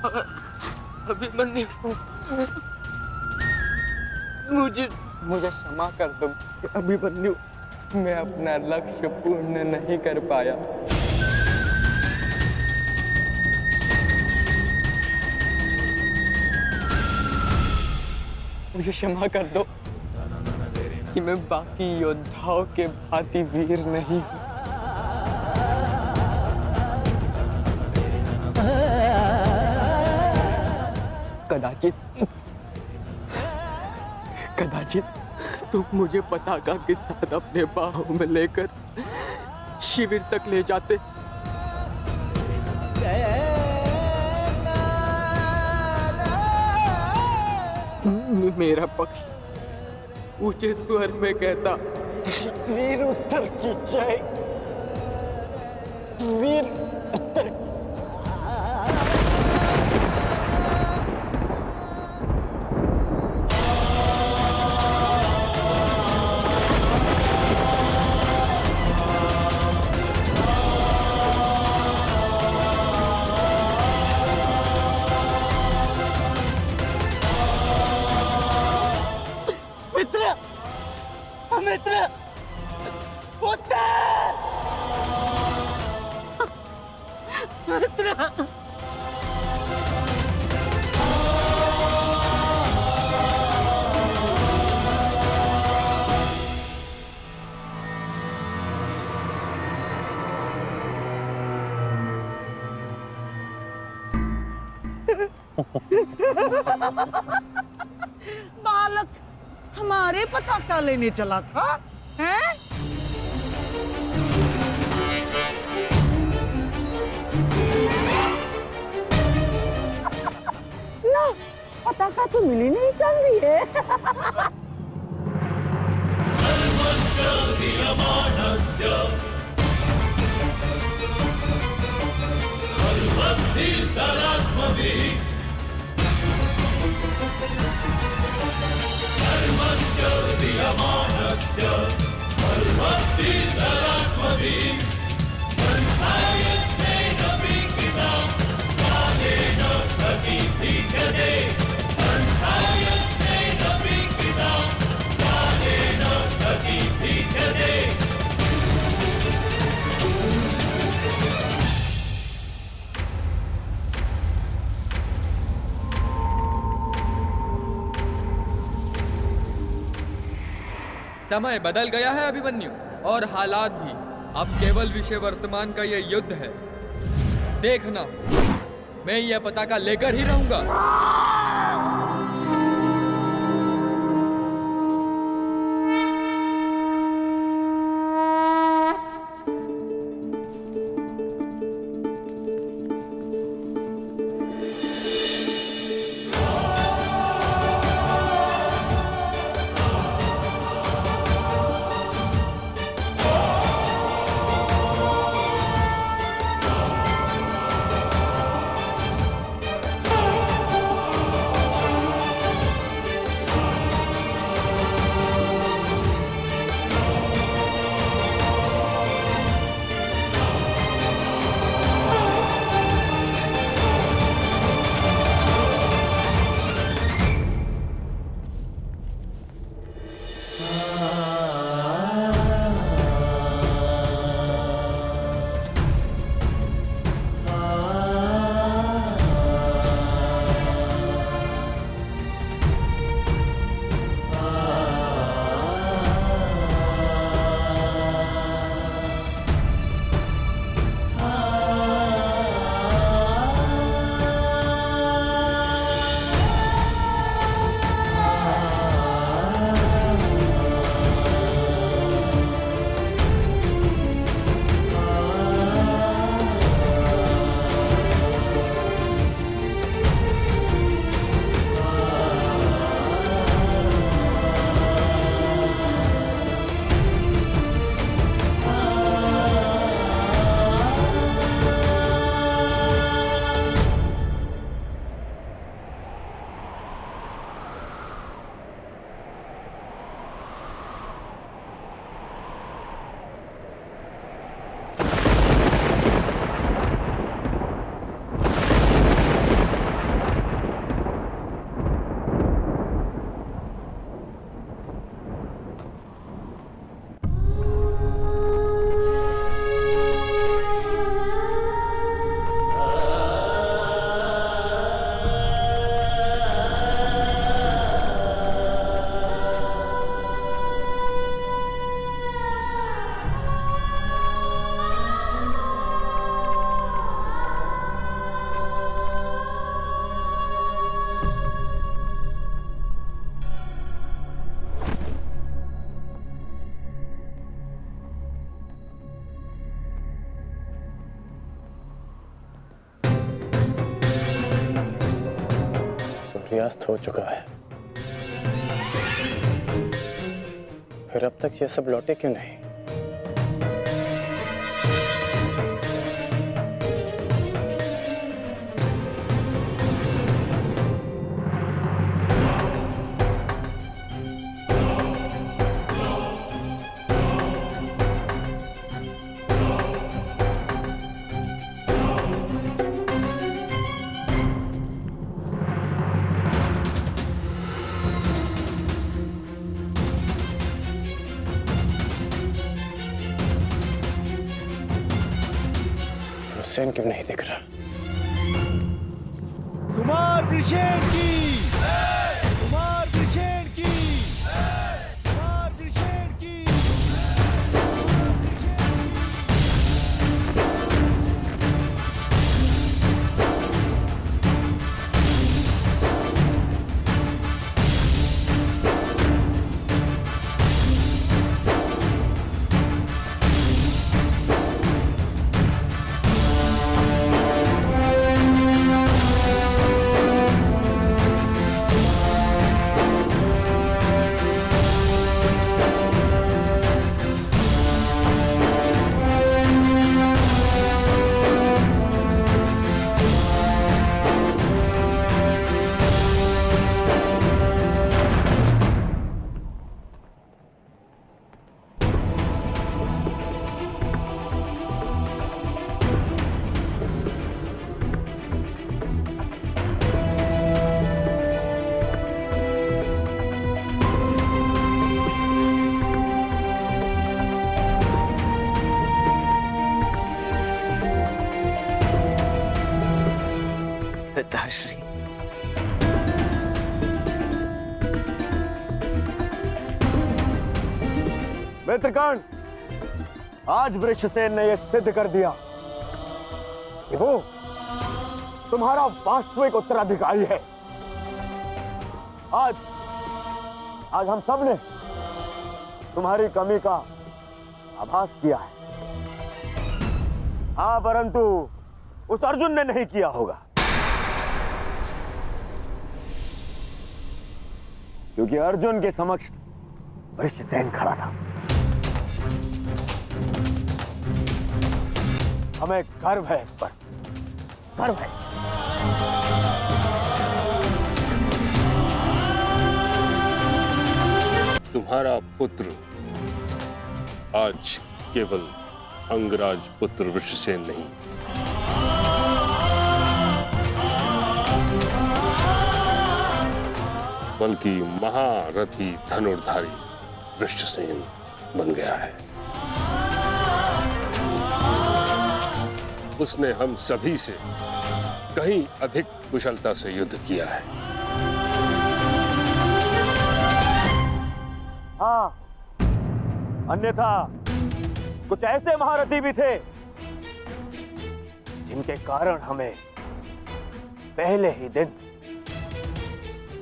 अभिमन्यु, मुझे मुझे क्षमा कर दो अभिमन्यु, मैं अपना लक्ष्य पूर्ण नहीं कर पाया। मुझे क्षमा कर दो कि मैं बाकी योद्धाओं के भांति वीर नहीं हूं। कदाचित तुम मुझे पताका के साथ अपने बाहों में लेकर शिविर तक ले जाते। मेरा पक्ष ऊंचे स्वर में कहता, वीर उत्तर की जय, वीर उत्तर। मित्र, पुत्र, मित्र। बालक हमारे पताका लेने चला था, हैं? ना, पताका तो मिली नहीं चल रही है। समय बदल गया है अभिमन्यु, और हालात भी। अब केवल विषय वर्तमान का यह युद्ध है। देखना, मैं यह पताका लेकर ही रहूंगा। सूर्यास्त हो चुका है, फिर अब तक ये सब लौटे क्यों नहीं? हुसैन क्यों नहीं दिख रहा? कुमार वृषेण की, कुमार वृषेण की, कुमार वृषेण की। पिताश्री, मित्रगण, आज वृषसेन ने यह सिद्ध कर दिया कि वो तुम्हारा वास्तविक उत्तराधिकारी है। आज हम सब ने तुम्हारी कमी का आभास किया है। हाँ, परंतु उस अर्जुन ने नहीं किया होगा, क्योंकि अर्जुन के समक्ष वृषसेन खड़ा था। हमें गर्व है, इस पर गर्व है। तुम्हारा पुत्र आज केवल अंगराज पुत्र वृषसेन नहीं, बल्कि महारथी धनुर्धारी वृषसेन बन गया है। उसने हम सभी से कहीं अधिक कुशलता से युद्ध किया है। हाँ, अन्यथा कुछ ऐसे महारथी भी थे जिनके कारण हमें पहले ही दिन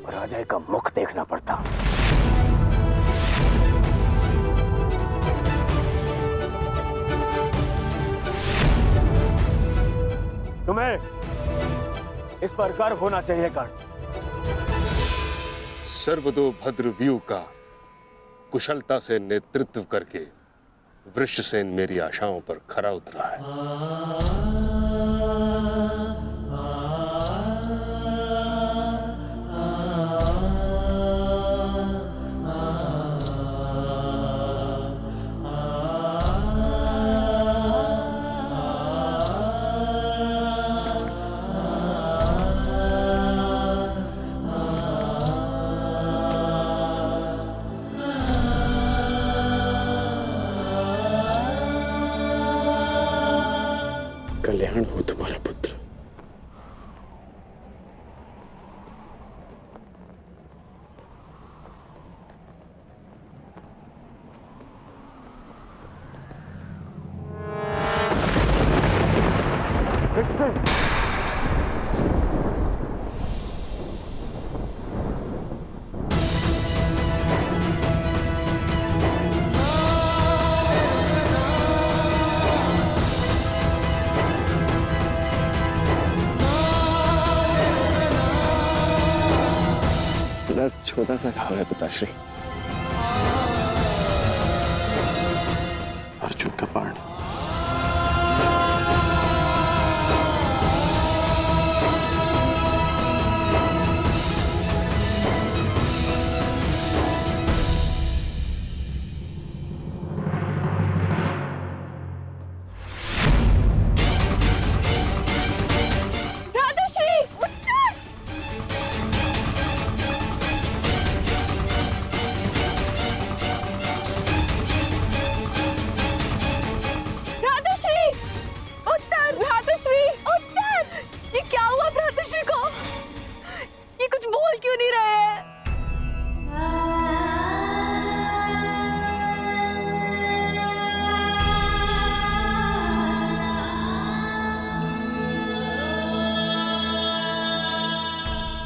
पराजय का मुख देखना पड़ता। तुम्हें इस पर गर्व होना चाहिए कर्ण। सर्वतोभद्र व्यूह का कुशलता से नेतृत्व करके वृषसेन मेरी आशाओं पर खरा उतरा है। कल्याण। बड़ा छोटा सा घाव है पिताश्री। अर्जुन का बाण।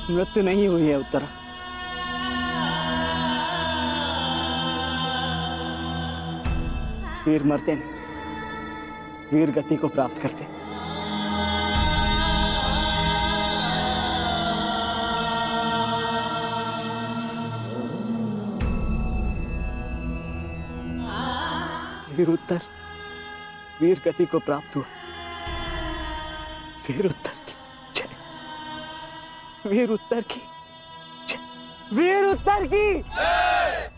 मृत्यु नहीं हुई है उत्तरा। वीर मरते नहीं, वीर गति को प्राप्त करते। वीर उत्तर वीर गति को प्राप्त हुआ। वीर उत्तर की जय। वीर उत्तर की जय। वीर उत्तर की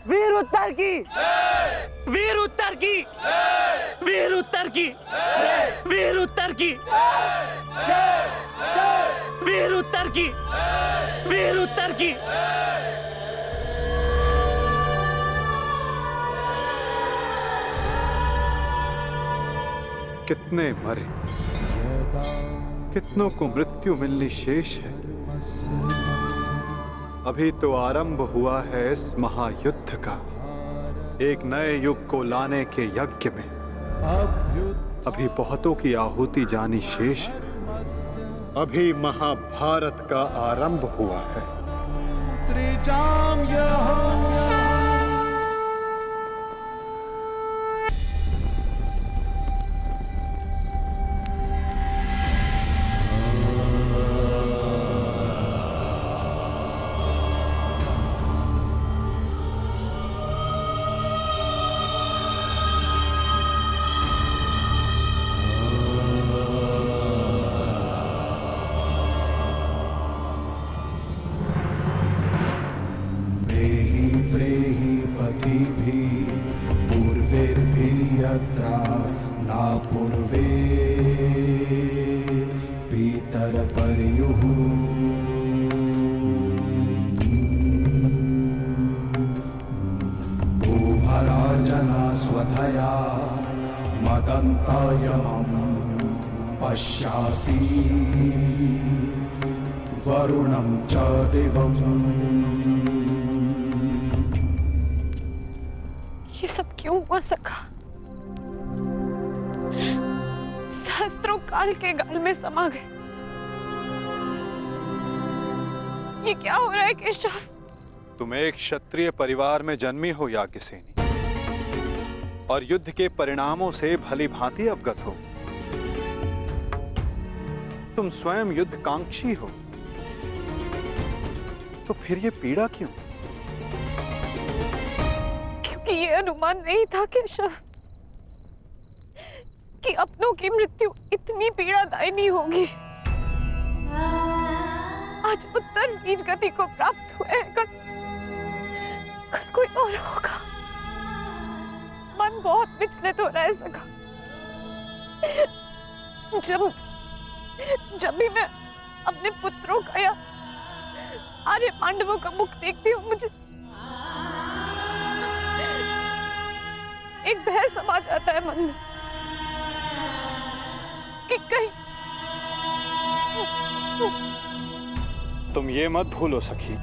वीर उत्तर की वीर उत्तर की वीर उत्तर की वीर उत्तर की वीर उत्तर की वीर उत्तर की। कितने मरे, कितनों को मृत्यु मिलनी शेष है। अभी तो आरंभ हुआ है इस महायुद्ध का, एक नए युग को लाने के यज्ञ में। अभी बहुतों की आहुति जानी शेष है। अभी महाभारत का आरंभ हुआ है। श्री जाम ना पूर्वे पीतर पर्युः भूभराजना स्वधया मदन्तायमं पश्यासि वरुणं च दिवम्। ये सब क्यों हुआ सखा? सहस्त्रों काल के गाल में समा गए। ये क्या हो रहा है केशव? तुम एक क्षत्रिय परिवार में जन्मी हो याज्ञसेनी, और युद्ध के परिणामों से भली भांति अवगत हो। तुम स्वयं युद्ध कांक्षी हो, तो फिर ये पीड़ा क्यों? क्योंकि ये अनुमान नहीं था केशव कि अपनों की मृत्यु इतनी पीड़ादायी होगी। आज उत्तर वीर गति को प्राप्त हुए हैं, कल कोई और होगा। मन बहुत विचलित हो रहा है सखा। जब भी मैं अपने पुत्रों का या आर्य पांडवों का मुख देखती हूँ, मुझे एक भय समा जाता है मन में कि कहीं। तुम ये मत भूलो सखी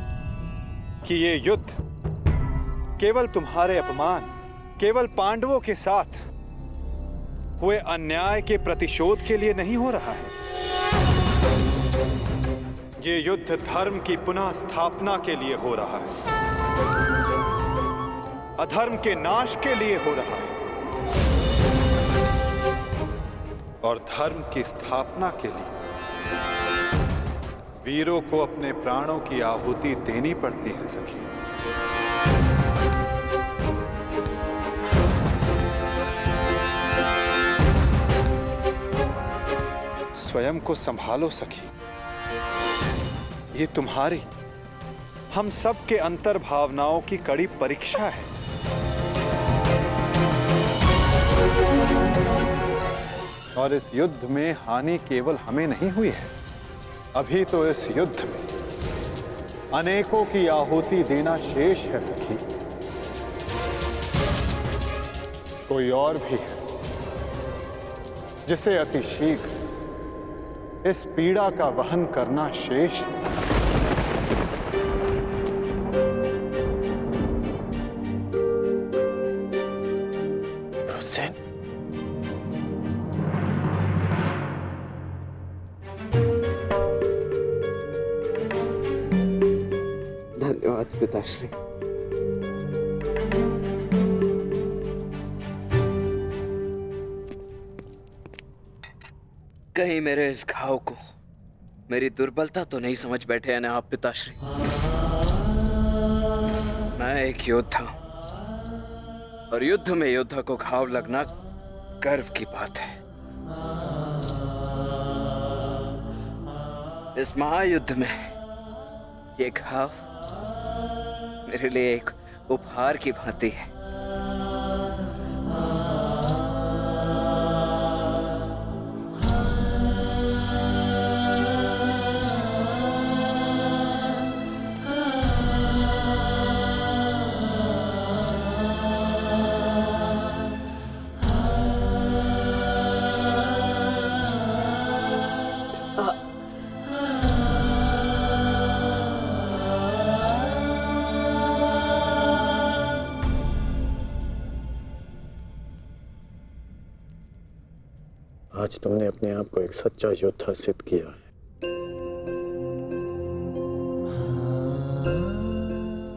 कि ये युद्ध केवल तुम्हारे अपमान, केवल पांडवों के साथ हुए अन्याय के प्रतिशोध के लिए नहीं हो रहा है। ये युद्ध धर्म की पुनः स्थापना के लिए हो रहा है, अधर्म के नाश के लिए हो रहा है, और धर्म की स्थापना के लिए वीरों को अपने प्राणों की आहुति देनी पड़ती है सखी। स्वयं को संभालो सखी। ये तुम्हारी, हम सब के अंतर भावनाओं की कड़ी परीक्षा है। और इस युद्ध में हानि केवल हमें नहीं हुई है, अभी तो इस युद्ध में अनेकों की आहुति देना शेष है सखी। कोई और भी है जिसे अति शीघ्र इस पीड़ा का वहन करना शेष है। हुसैन, धन्यवाद पिताश्री। कहीं मेरे इस घाव को मेरी दुर्बलता तो नहीं समझ बैठे हैं ना आप पिताश्री? मैं एक योद्धा हूं और युद्ध में योद्धा को घाव लगना गर्व की बात है। इस महायुद्ध में ये घाव मेरे लिए एक उपहार की भांति है। आज तुमने अपने आप को एक सच्चा योद्धा सिद्ध किया है।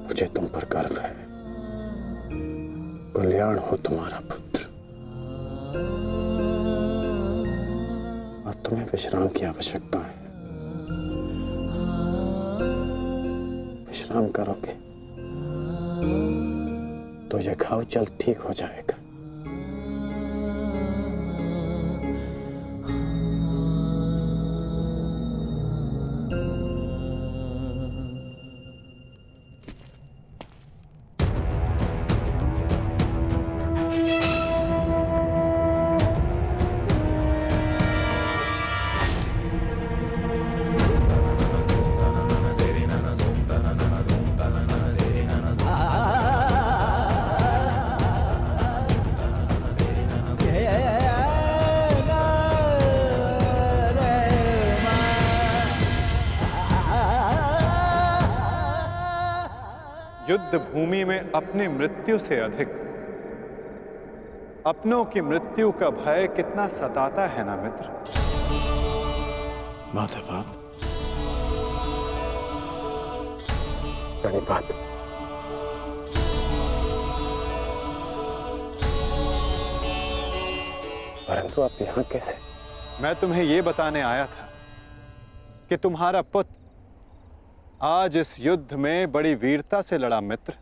मुझे तुम पर गर्व है। कल्याण हो तुम्हारा पुत्र। अब तुम्हें विश्राम की आवश्यकता है। विश्राम करोगे तो यह घाव जल्द ठीक हो जाएगा। युद्ध भूमि में अपनी मृत्यु से अधिक अपनों की मृत्यु का भय कितना सताता है ना मित्र। माधव, बड़ी बात। परंतु आप यहां कैसे? मैं तुम्हें यह बताने आया था कि तुम्हारा पुत्र आज इस युद्ध में बड़ी वीरता से लड़ा मित्र।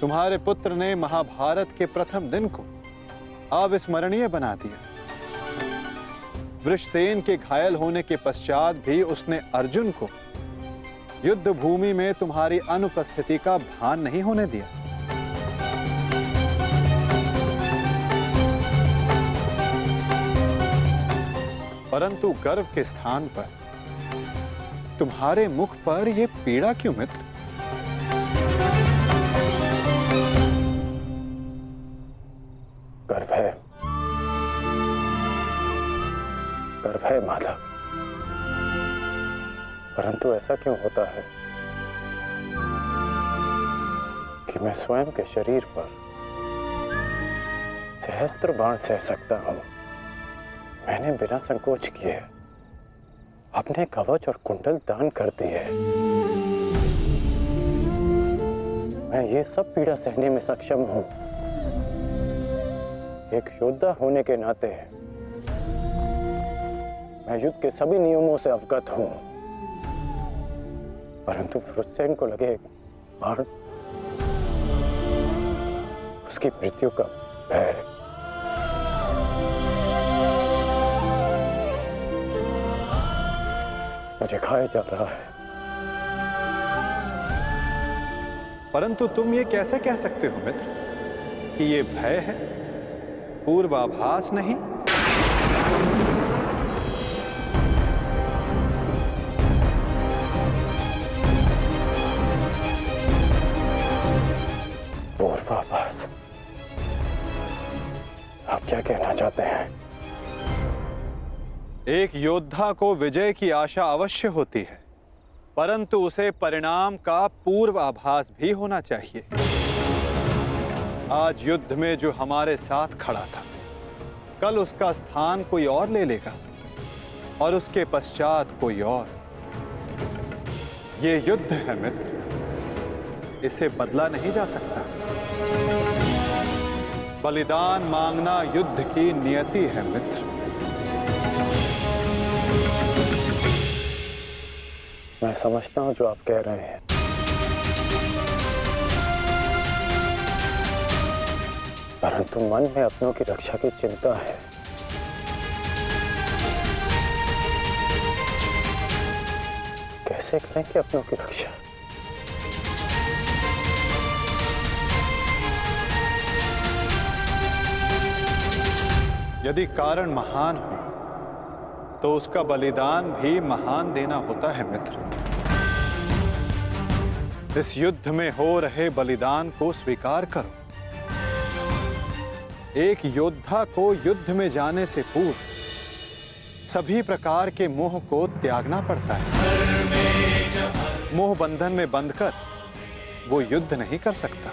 तुम्हारे पुत्र ने महाभारत के प्रथम दिन को अविस्मरणीय बना दिया। वृषसेन के घायल होने के पश्चात भी उसने अर्जुन को युद्ध भूमि में तुम्हारी अनुपस्थिति का भान नहीं होने दिया। परंतु गर्व के स्थान पर तुम्हारे मुख पर यह पीड़ा क्यों मित्र? गर्व है, गर्व है माधव। परंतु ऐसा क्यों होता है कि मैं स्वयं के शरीर पर सहस्त्र बाण सह सकता हूं। मैंने बिना संकोच किए अपने कवच और कुंडल दान कर दिए। मैं ये सब पीड़ा सहने में सक्षम हूं। एक योद्धा होने के नाते मैं युद्ध के सभी नियमों से अवगत हूं, परंतु वृषसेन को लगे बाण, उसकी मृत्यु का भय। मुझे खाया जा रहा है। परंतु तुम ये कैसे कह सकते हो मित्र कि ये भय है, पूर्वाभास नहीं? पूर्वाभास? आप क्या कहना चाहते हैं? एक योद्धा को विजय की आशा अवश्य होती है, परंतु उसे परिणाम का पूर्वाभास भी होना चाहिए। आज युद्ध में जो हमारे साथ खड़ा था, कल उसका स्थान कोई और ले लेगा और उसके पश्चात कोई और। ये युद्ध है मित्र, इसे बदला नहीं जा सकता। बलिदान मांगना युद्ध की नियति है मित्र। मैं समझता हूं जो आप कह रहे हैं, परंतु मन में अपनों की रक्षा की चिंता है। कैसे करेंगे अपनों की रक्षा? यदि कारण महान हो तो उसका बलिदान भी महान देना होता है मित्र। इस युद्ध में हो रहे बलिदान को स्वीकार करो। एक योद्धा को युद्ध में जाने से पूर्व सभी प्रकार के मोह को त्यागना पड़ता है। मोह बंधन में बंधकर वो युद्ध नहीं कर सकता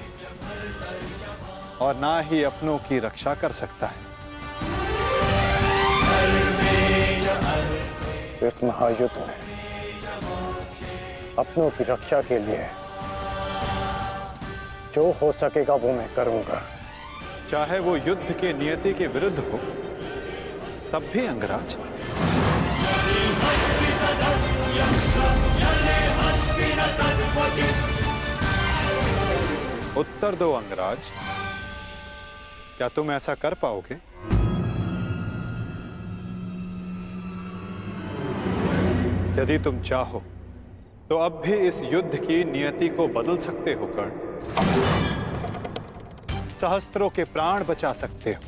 और ना ही अपनों की रक्षा कर सकता है। इस महायुद्ध में अपनों की रक्षा के लिए जो हो सकेगा वो मैं करूंगा, चाहे वो युद्ध के नियति के विरुद्ध हो तब भी अंगराज। उत्तर दो अंगराज, क्या तुम ऐसा कर पाओगे? यदि तुम चाहो तो अब भी इस युद्ध की नियति को बदल सकते हो कर्ण। सहस्त्रों के प्राण बचा सकते हो,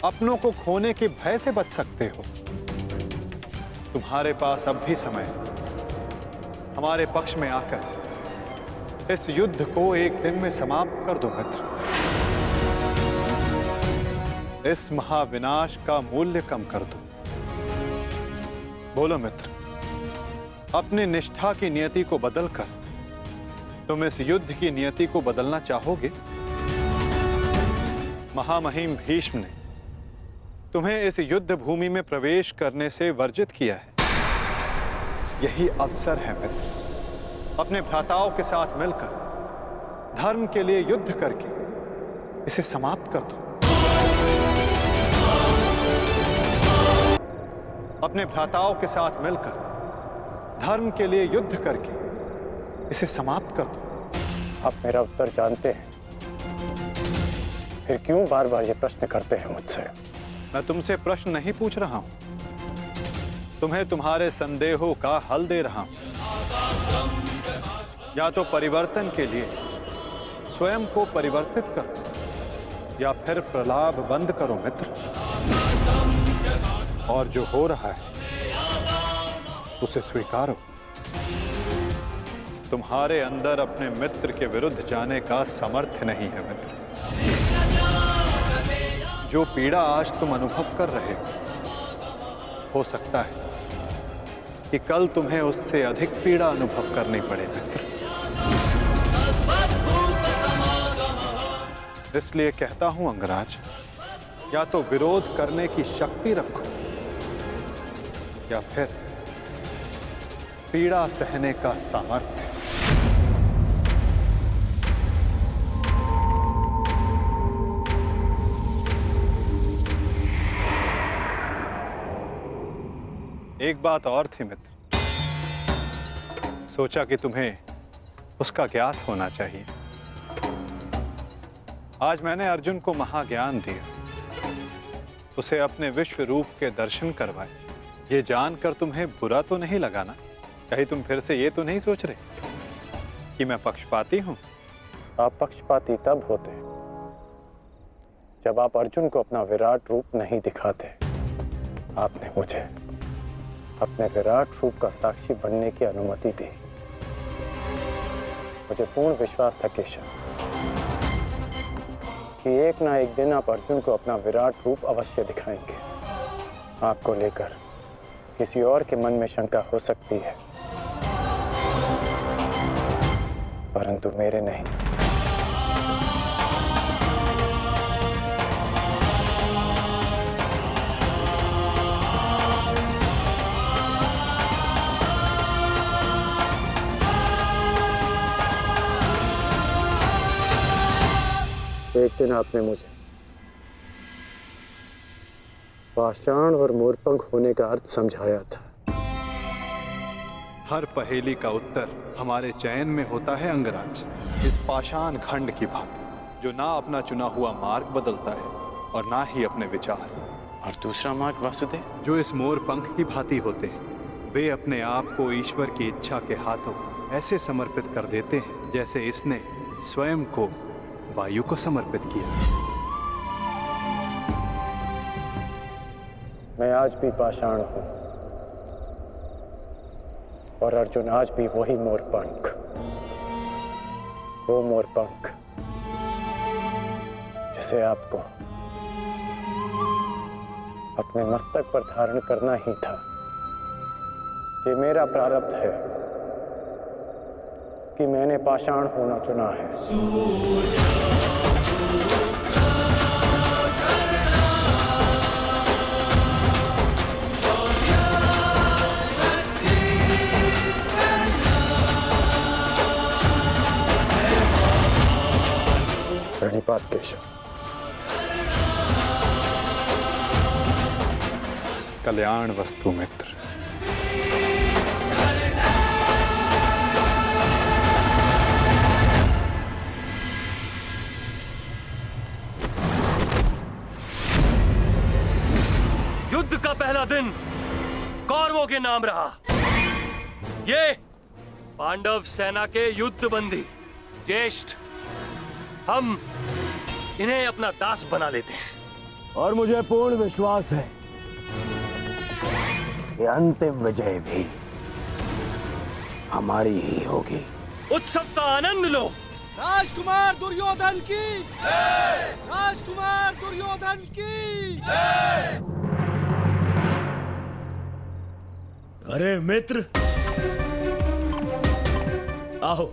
अपनों को खोने के भय से बच सकते हो। तुम्हारे पास अब भी समय है। हमारे पक्ष में आकर इस युद्ध को एक दिन में समाप्त कर दो मित्र। इस महाविनाश का मूल्य कम कर दो। बोलो मित्र, अपने निष्ठा की नियति को बदलकर तुम इस युद्ध की नियति को बदलना चाहोगे? महामहिम भीष्म ने तुम्हें इस युद्ध भूमि में प्रवेश करने से वर्जित किया है। यही अवसर है मित्र, अपने भ्राताओं के साथ मिलकर धर्म के लिए युद्ध करके इसे समाप्त कर दो। अपने भ्राताओं के साथ मिलकर धर्म के लिए युद्ध करके इसे समाप्त कर दो। आप मेरा उत्तर जानते हैं, फिर क्यों बार बार ये प्रश्न करते हैं मुझसे? मैं तुमसे प्रश्न नहीं पूछ रहा हूं, तुम्हें तुम्हारे संदेहों का हल दे रहा हूं। या तो परिवर्तन के लिए स्वयं को परिवर्तित करो या फिर प्रलाप बंद करो मित्र। और जो हो रहा है उसे स्वीकारो। तुम्हारे अंदर अपने मित्र के विरुद्ध जाने का सामर्थ्य नहीं है मित्र। जो पीड़ा आज तुम अनुभव कर रहे हो सकता है कि कल तुम्हें उससे अधिक पीड़ा अनुभव करनी पड़े मित्र। इसलिए कहता हूं अंगराज, या तो विरोध करने की शक्ति रखो या फिर पीड़ा सहने का सामर्थ्य। एक बात और थी मित्र, सोचा कि तुम्हें उसका ज्ञात होना चाहिए। आज मैंने अर्जुन को महाज्ञान दिया, उसे अपने विश्व रूप के दर्शन करवाए। ये जानकर तुम्हें बुरा तो नहीं लगा ना? कहीं तुम फिर से ये तो नहीं सोच रहे कि मैं पक्षपाती हूं? आप पक्षपाती तब होते जब आप अर्जुन को अपना विराट रूप नहीं दिखाते। आपने मुझे अपने विराट रूप का साक्षी बनने की अनुमति दी। मुझे पूर्ण विश्वास था केशव कि एक ना एक दिन आप अर्जुन को अपना विराट रूप अवश्य दिखाएंगे। आपको लेकर किसी और के मन में शंका हो सकती है, परंतु मेरे नहीं। एक दिन आपने मुझे पाषाण और मोरपंख होने का अर्थ समझाया था। हर पहेली का उत्तर हमारे चयन में होता है अंगराज। इस पाषाण खंड की भांति, जो ना अपना चुना हुआ मार्ग बदलता है और ना ही अपने विचार। और दूसरा मार्ग वासुदेव, जो इस मोरपंख की भांति होते हैं, वे अपने आप को ईश्वर की इच्छा के हाथों ऐसे समर्पित कर देते हैं जैसे इसने स्वयं को वायु को समर्पित किया। मैं आज भी पाषाण हूं और अर्जुन आज भी वही मोरपंख, वो मोरपंख जिसे आपको अपने मस्तक पर धारण करना ही था। ये मेरा प्रारब्ध है कि मैंने पाषाण होना चुना है। प्रणिपात केशव। कल्याण वस्तु मित्र। युद्ध का पहला दिन कौरवों के नाम रहा। ये पांडव सेना के युद्ध बंदी ज्येष्ठ, हम इन्हें अपना दास बना लेते हैं। और मुझे पूर्ण विश्वास है कि अंतिम विजय भी हमारी ही होगी। उत्सव का आनंद लो। राजकुमार दुर्योधन की राजकुमार दुर्योधन की। अरे मित्र, आओ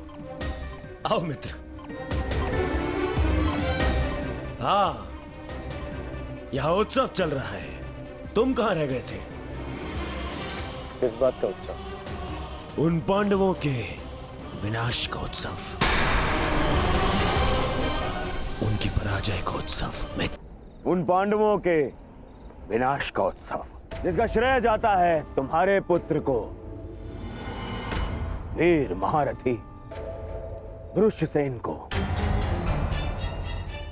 आओ मित्र। हाँ, यहाँ उत्सव चल रहा है। तुम कहाँ रह गए थे? किस बात का उत्सव? उन पांडवों के विनाश का उत्सव, उनकी पराजय का उत्सव। उन पांडवों के विनाश का उत्सव जिसका श्रेय जाता है तुम्हारे पुत्र को, वीर महारथी वृषसेन को,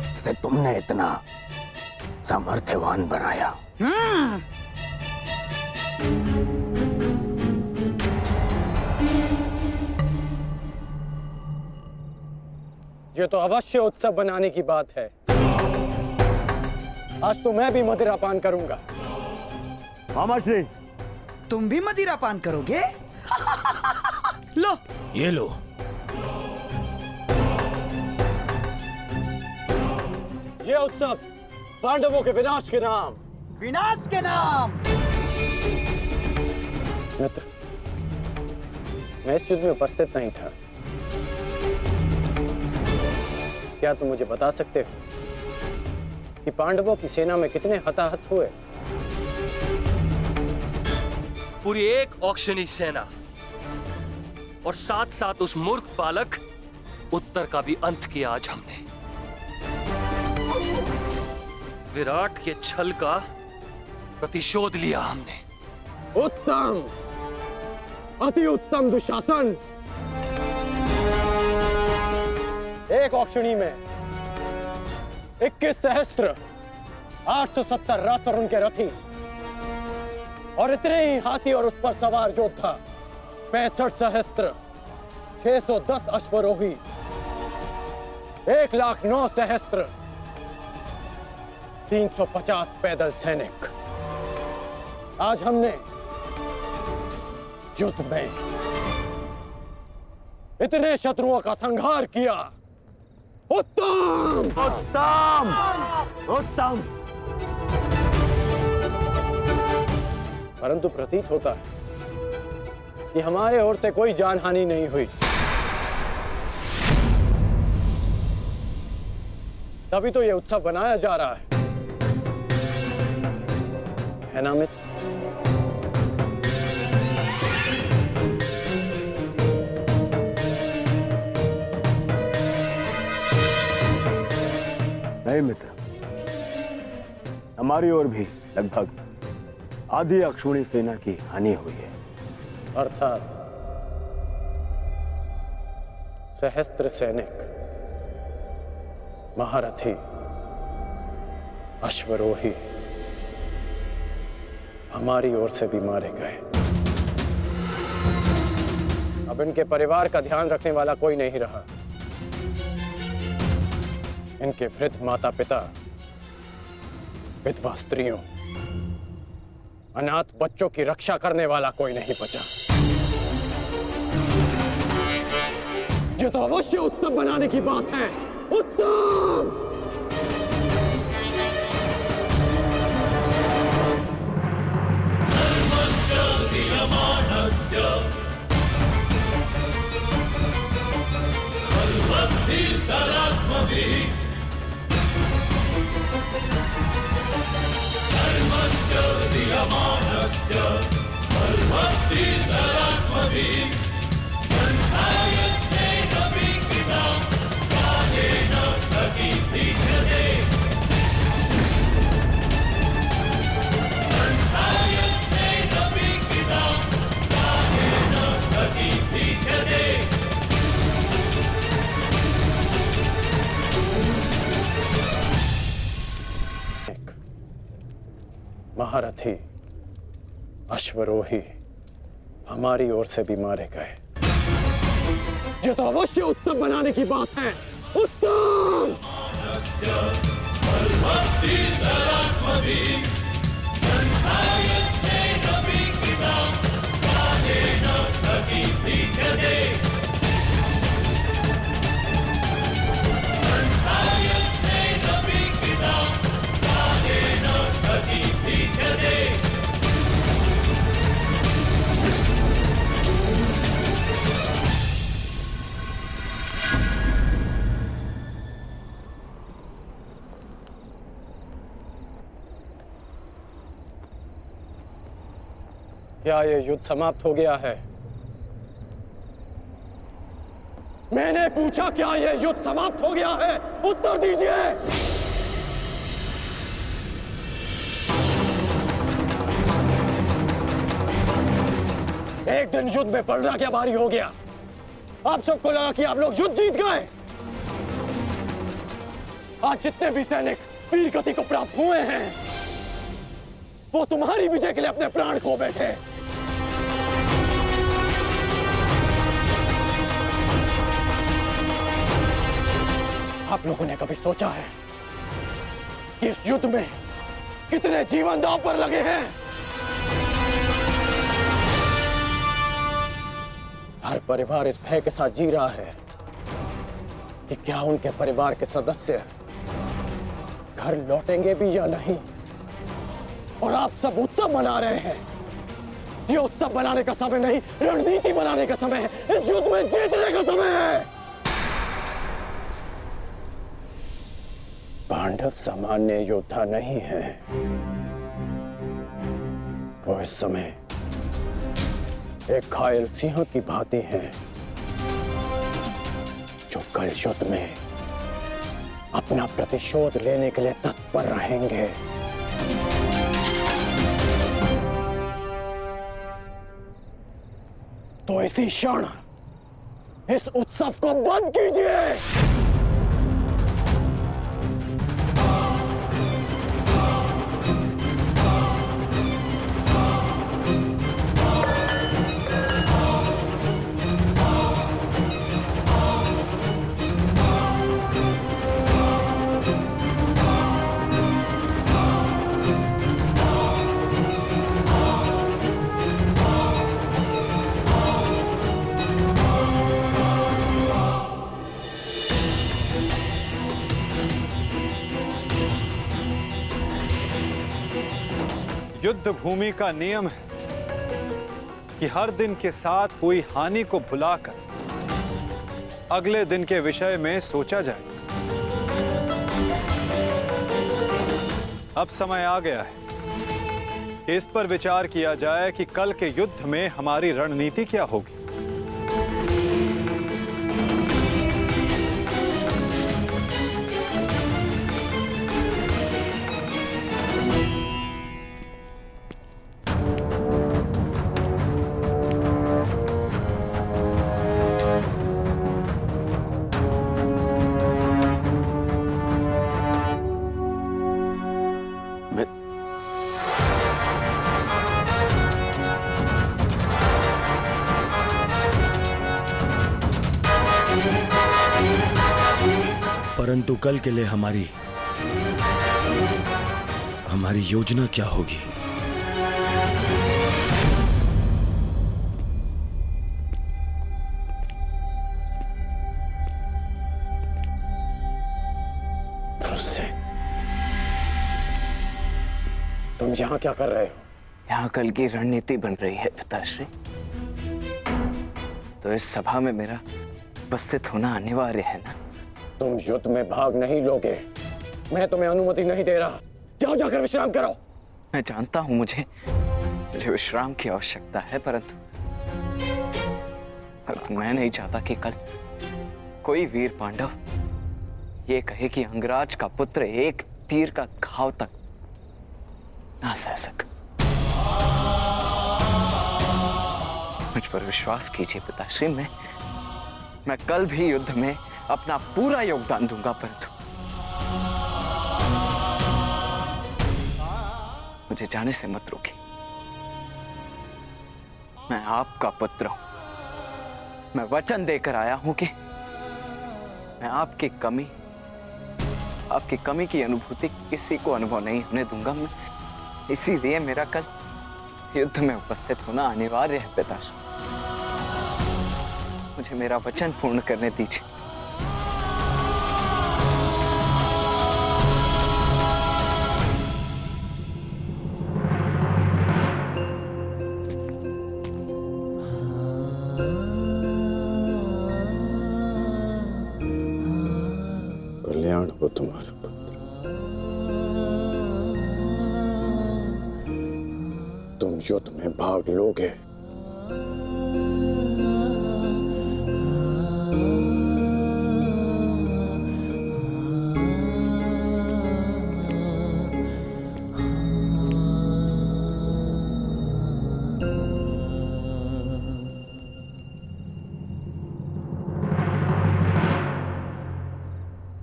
जिसे तुमने इतना सामर्थ्यवान बनाया। ये तो अवश्य उत्सव बनाने की बात है। आज तो मैं भी मदिरा पान करूंगा। मामाश्री, तुम भी मदिरा पान करोगे? लो, ये लो। ये उत्सव पांडवों के विनाश के नाम। विनाश के नाम। मित्र, मैं इस युद्ध में उपस्थित नहीं था। क्या तुम मुझे बता सकते हो कि पांडवों की सेना में कितने हताहत हुए? पूरी एक औक्षणी सेना और साथ साथ उस मूर्ख बालक उत्तर का भी अंत किया आज हमने। विराट के छल का प्रतिशोध लिया हमने। उत्तम, अति उत्तम दुशासन। एक औक्षणी में 21 सहस्त्र 870 रथ और उनके रथी, और इतने ही हाथी और उस पर सवार योद्धा 65 सहस्त्र 610 अश्वरोही, 1,09,000 सहस्त्र 350 पैदल सैनिक। आज हमने युद्ध में इतने शत्रुओं का संहार किया। उत्तम, उत्तम, उत्तम। परंतु प्रतीत होता है कि हमारे ओर से कोई जानहानि नहीं हुई। तभी तो यह उत्सव बनाया जा रहा है ना मित्र? नहीं मित्र, हमारी ओर भी लगभग आधी अक्षुणी सेना की हानि हुई है। अर्थात सहस्त्र सैनिक, महारथी, अश्वरोही हमारी ओर से भी मारे गए। अब इनके परिवार का ध्यान रखने वाला कोई नहीं रहा। इनके वृद्ध माता पिता, विधवा स्त्रियों, अनाथ बच्चों की रक्षा करने वाला कोई नहीं बचा। ये तो अवश्य उत्तम बनाने की बात है। उत्तम! महारथी, अश्वरोही हमारी ओर से भी मारे गए। ये तो अवश्य उत्तम बनाने की बात है। उत्तम! क्या ये युद्ध समाप्त हो गया है? मैंने पूछा, क्या ये युद्ध समाप्त हो गया है? उत्तर दीजिए। एक दिन युद्ध में पलड़ा क्या भारी हो गया। आप सबको लगा कि आप लोग युद्ध जीत गए। आज जितने भी सैनिक वीर गति को प्राप्त हुए हैं, वो तुम्हारी विजय के लिए अपने प्राण खो बैठे। आप लोगों ने कभी सोचा है कि इस युद्ध में कितने जीवन दांव पर लगे हैं? हर परिवार इस भय के साथ जी रहा है कि क्या उनके परिवार के सदस्य घर लौटेंगे भी या नहीं। और आप सब उत्सव मना रहे हैं। ये उत्सव बनाने का समय नहीं, रणनीति बनाने का समय है। इस युद्ध में जीतने का समय है। पांडव सामान्य योद्धा नहीं है। वो इस समय एक घायल सिंह की भांति हैं, जो कल युद्ध में अपना प्रतिशोध लेने के लिए तत्पर। पर रहेंगे। तो इसी क्षण इस उत्सव को बंद कीजिए। युद्ध भूमि का नियम है कि हर दिन के साथ हुई हानि को भुलाकर अगले दिन के विषय में सोचा जाए। अब समय आ गया है कि इस पर विचार किया जाए कि कल के युद्ध में हमारी रणनीति क्या होगी। परंतु कल के लिए हमारी योजना क्या होगी? तुम यहाँ क्या कर रहे हो? यहाँ कल की रणनीति बन रही है पिताश्री। तो इस सभा में मेरा उपस्थित होना अनिवार्य है ना? तुम युद्ध में भाग नहीं लोगे, मैं तुम्हें अनुमति नहीं दे रहा। जाओ जाकर विश्राम करो। मैं जानता हूं मुझे विश्राम की आवश्यकता है, परंतु मैं नहीं चाहता कि कल कोई वीर पांडव ये कहे कि अंगराज का पुत्र एक तीर का घाव तक ना सह सके। मुझ पर विश्वास कीजिए पिताश्री, मैं कल भी युद्ध में अपना पूरा योगदान दूंगा, परंतु मुझे जाने से मत रोकिए। मैं आपका पुत्र हूं। मैं वचन देकर आया हूं कि मैं आपकी कमी की अनुभूति किसी को अनुभव नहीं होने दूंगा। मैं इसीलिए मेरा कल युद्ध में उपस्थित होना अनिवार्य है पिताश्री। मुझे मेरा वचन पूर्ण करने दीजिए। कल्याण हो तुम्हारा पुत्र। तुम युद्ध में भाग लोगे।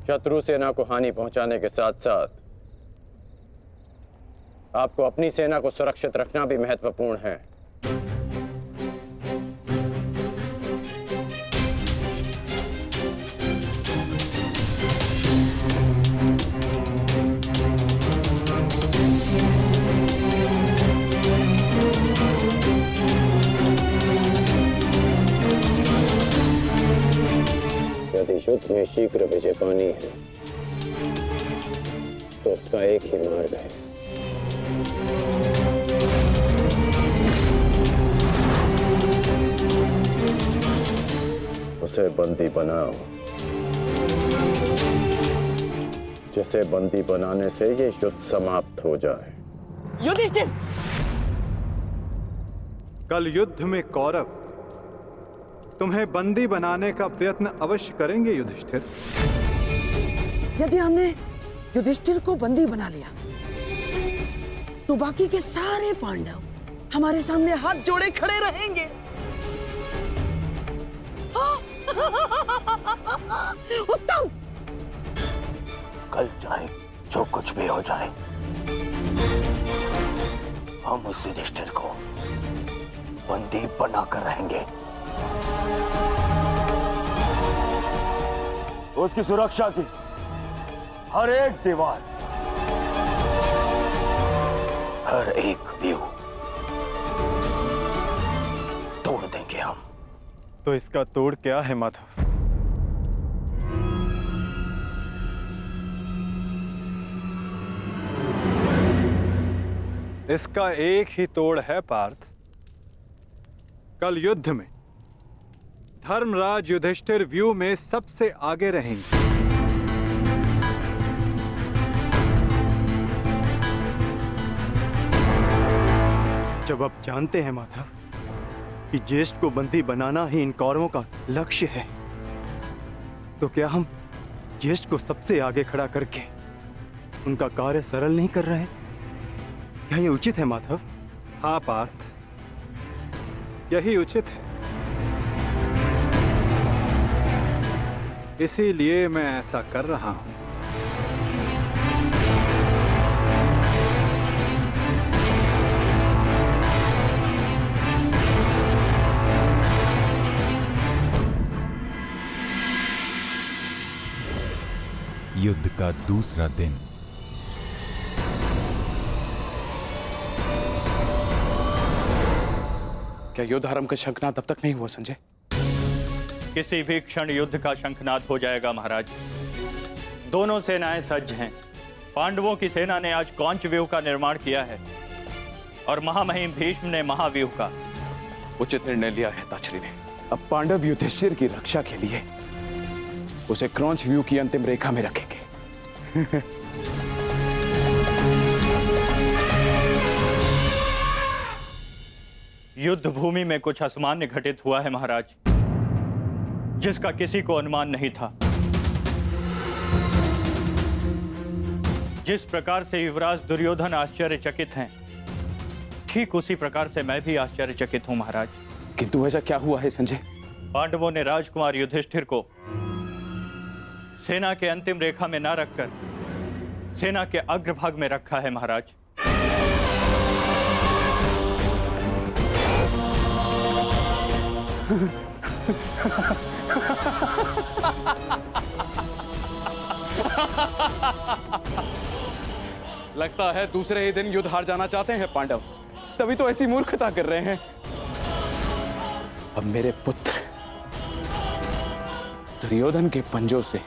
शत्रु सेना को हानि पहुंचाने के साथ साथ आपको अपनी सेना को सुरक्षित रखना भी महत्वपूर्ण है। यदि युद्ध में शीघ्र विजय पानी है तो उसका एक ही मार्ग है, उसे बंदी बनाओ। जिसे बंदी बनाने से ये युद्ध समाप्त हो जाए। युधिष्ठिर! कल युद्ध में कौरव तुम्हें बंदी बनाने का प्रयत्न अवश्य करेंगे युधिष्ठिर। यदि हमने युधिष्ठिर को बंदी बना लिया तो बाकी के सारे पांडव हमारे सामने हाथ जोड़े खड़े रहेंगे। उत्तम, कल चाहे जो कुछ भी हो जाए, हम उस युधिष्ठिर को बंदी बनाकर रहेंगे। उसकी सुरक्षा की हर एक दीवार, हर एक व्यू तोड़ देंगे हम। तो इसका तोड़ क्या है माधव? इसका एक ही तोड़ है पार्थ। कल युद्ध में धर्मराज युधिष्ठिर व्यू में सबसे आगे रहेंगे। जब आप जानते हैं माधव कि ज्येष्ठ को बंदी बनाना ही इन कौरवों का लक्ष्य है, तो क्या हम ज्येष्ठ को सबसे आगे खड़ा करके उनका कार्य सरल नहीं कर रहे हैं? क्या ये उचित है माधव? हाँ पार्थ, यही उचित है। इसीलिए मैं ऐसा कर रहा हूं। युद्ध का दूसरा दिन। क्या युद्ध आरंभ का शंखनाद अब तक नहीं हुआ संजय? किसी भी क्षण युद्ध का शंखनाद हो जाएगा महाराज। दोनों सेनाएं सज्ज हैं। पांडवों की सेना ने आज कौंच व्यूह का निर्माण किया है और महामहिम भीष्म ने महाव्यूह का। उचित निर्णय लिया है ताचरी ने। अब पांडव युधिष्ठिर की रक्षा के लिए उसे क्रौंच व्यू की अंतिम रेखा में रखेंगे। युद्ध भूमि में कुछ असामान्य घटित हुआ है महाराज, जिसका किसी को अनुमान नहीं था। जिस प्रकार से युवराज दुर्योधन आश्चर्यचकित हैं, ठीक उसी प्रकार से मैं भी आश्चर्यचकित हूं महाराज। किंतु ऐसा क्या हुआ है संजय? पांडवों ने राजकुमार युधिष्ठिर को सेना के अंतिम रेखा में न रखकर सेना के अग्रभाग में रखा है महाराज। लगता है दूसरे ही दिन युद्ध हार जाना चाहते हैं पांडव, तभी तो ऐसी मूर्खता कर रहे हैं। अब मेरे पुत्र दुर्योधन के पंजों से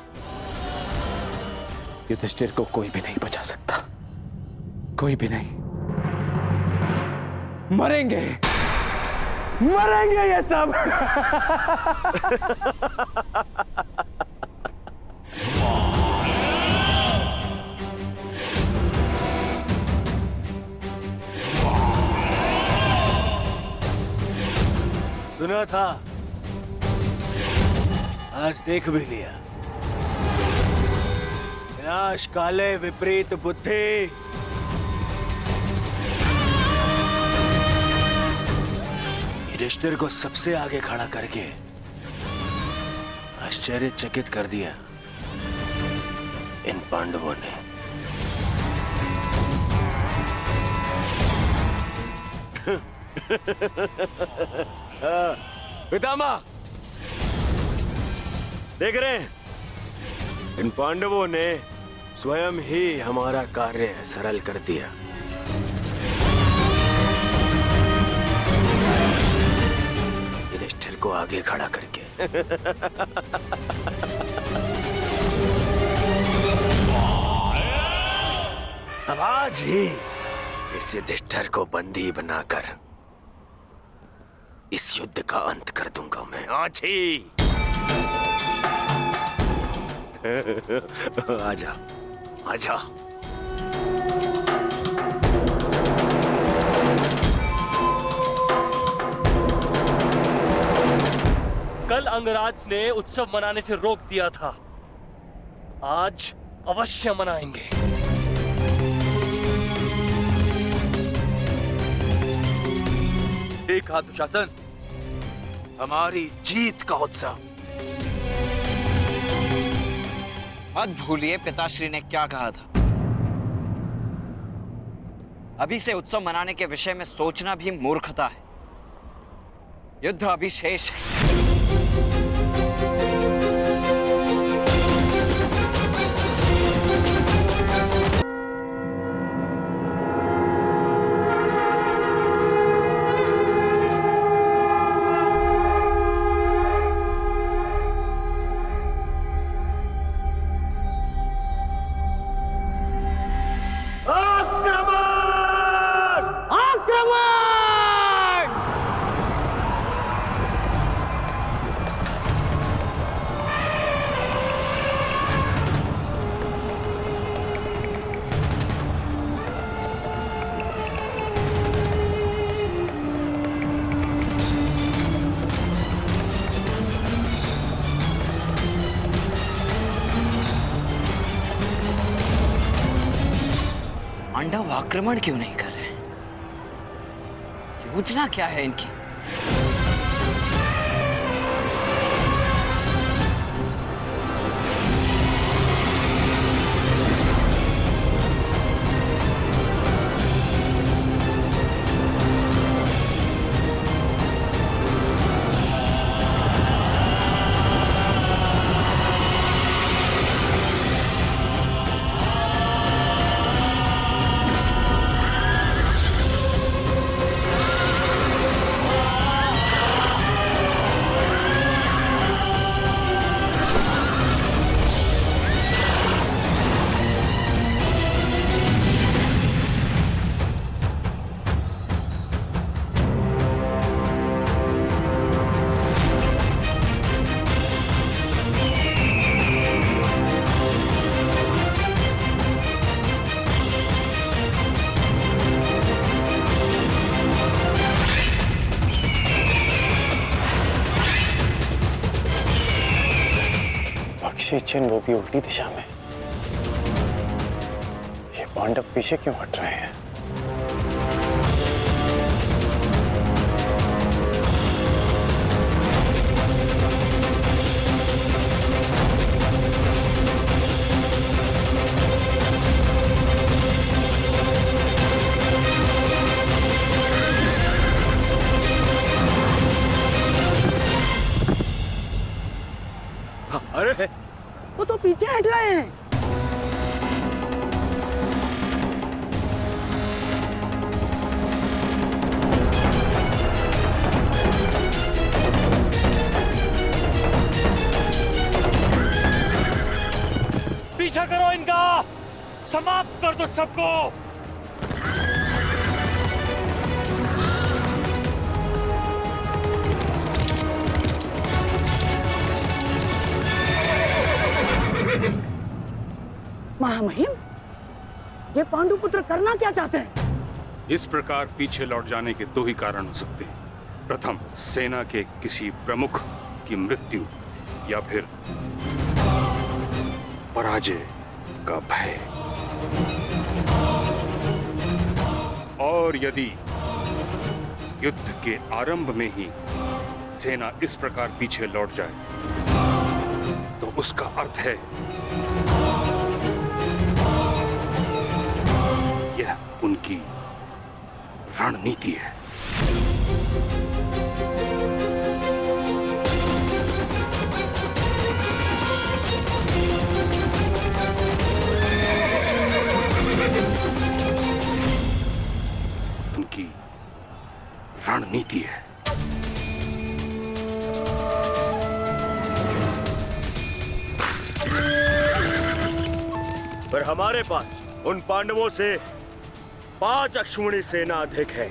युधिष्ठिर को कोई भी नहीं बचा सकता, कोई भी नहीं। मरेंगे, मरेंगे ये सब। सुना था, आज देख भी लिया। विनाश काले विपरीत बुद्धि। युधिष्ठिर को सबसे आगे खड़ा करके आश्चर्यचकित कर दिया इन पांडवों ने। पितामह, देख रहे हैं, इन पांडवों ने स्वयं ही हमारा कार्य सरल कर दिया। युधिष्ठिर को आगे खड़ा करके। अब आज ही इस युधिष्ठिर को बंदी बनाकर इस युद्ध का अंत कर दूंगा मैं, आज ही। आजा, आजा। कल अंगराज ने उत्सव मनाने से रोक दिया था, आज अवश्य मनाएंगे। देखा दुशासन, हमारी जीत का उत्सव मत भूलिए पिताश्री ने क्या कहा था। अभी से उत्सव मनाने के विषय में सोचना भी मूर्खता है। युद्ध अभी शेष है। पांडव आक्रमण क्यों नहीं कर रहे? योजना क्या है इनकी? चिन्ह वो भी उल्टी दिशा में। ये पांडव पीछे क्यों हट रहे हैं? अरे वो तो पीछे हट रहे हैं। पीछा करो इनका, समाप्त कर दो सबको। महामहिम, ये पांडुपुत्र करना क्या चाहते हैं? इस प्रकार पीछे लौट जाने के दो ही कारण हो सकते हैं। प्रथम, सेना के किसी प्रमुख की मृत्यु, या फिर पराजय का भय। और यदि युद्ध के आरंभ में ही सेना इस प्रकार पीछे लौट जाए तो उसका अर्थ है यह उनकी रणनीति है। उनकी रणनीति है। पर हमारे पास उन पांडवों से 5 अश्विनी सेना अधिक है।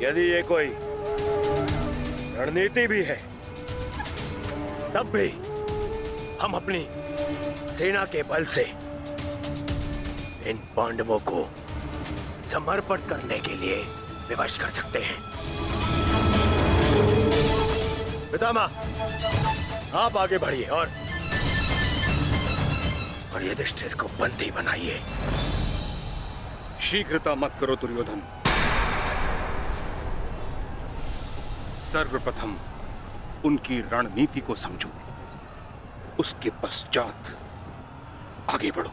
यदि ये कोई रणनीति भी है, तब भी हम अपनी सेना के बल से इन पांडवों को समर्पण करने के लिए विवश कर सकते हैं। पितामह, आप आगे बढ़िए और युधिष्ठिर को बंदी बनाइए। शीघ्रता मत करो दुर्योधन। सर्वप्रथम उनकी रणनीति को समझो, उसके पश्चात आगे बढ़ो।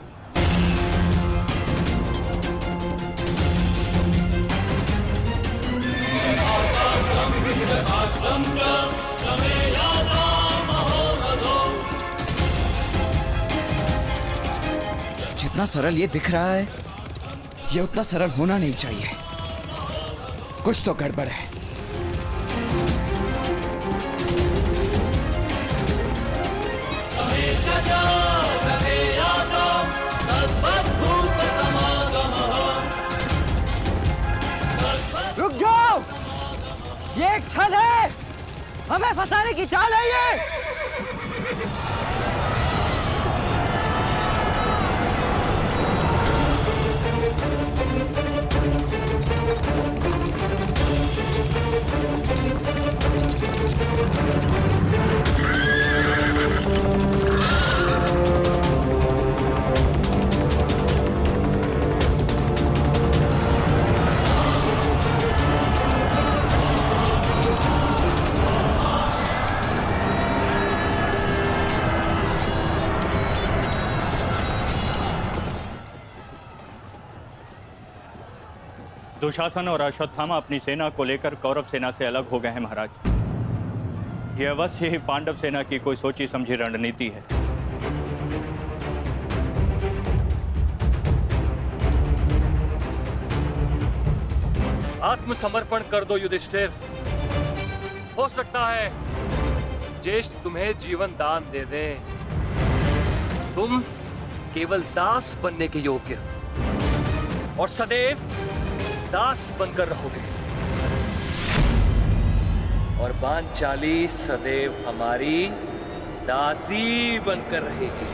जितना सरल ये दिख रहा है, ये उतना सरल होना नहीं चाहिए। कुछ तो गड़बड़ है। रुक जाओ, ये एक छल है, हमें फंसाने की चाल है ये। दुशासन और अश्वत्थामा अपनी सेना को लेकर कौरव सेना से अलग हो गए हैं महाराज। यह अवश्य ही पांडव सेना की कोई सोची समझी रणनीति है। आत्मसमर्पण कर दो युधिष्ठिर। हो सकता है ज्येष्ठ तुम्हें जीवन दान दे दे। तुम केवल दास बनने के योग्य हो और सदैव दास बनकर रहोगे, और पांचाली सदैव हमारी दासी बनकर रहेगी।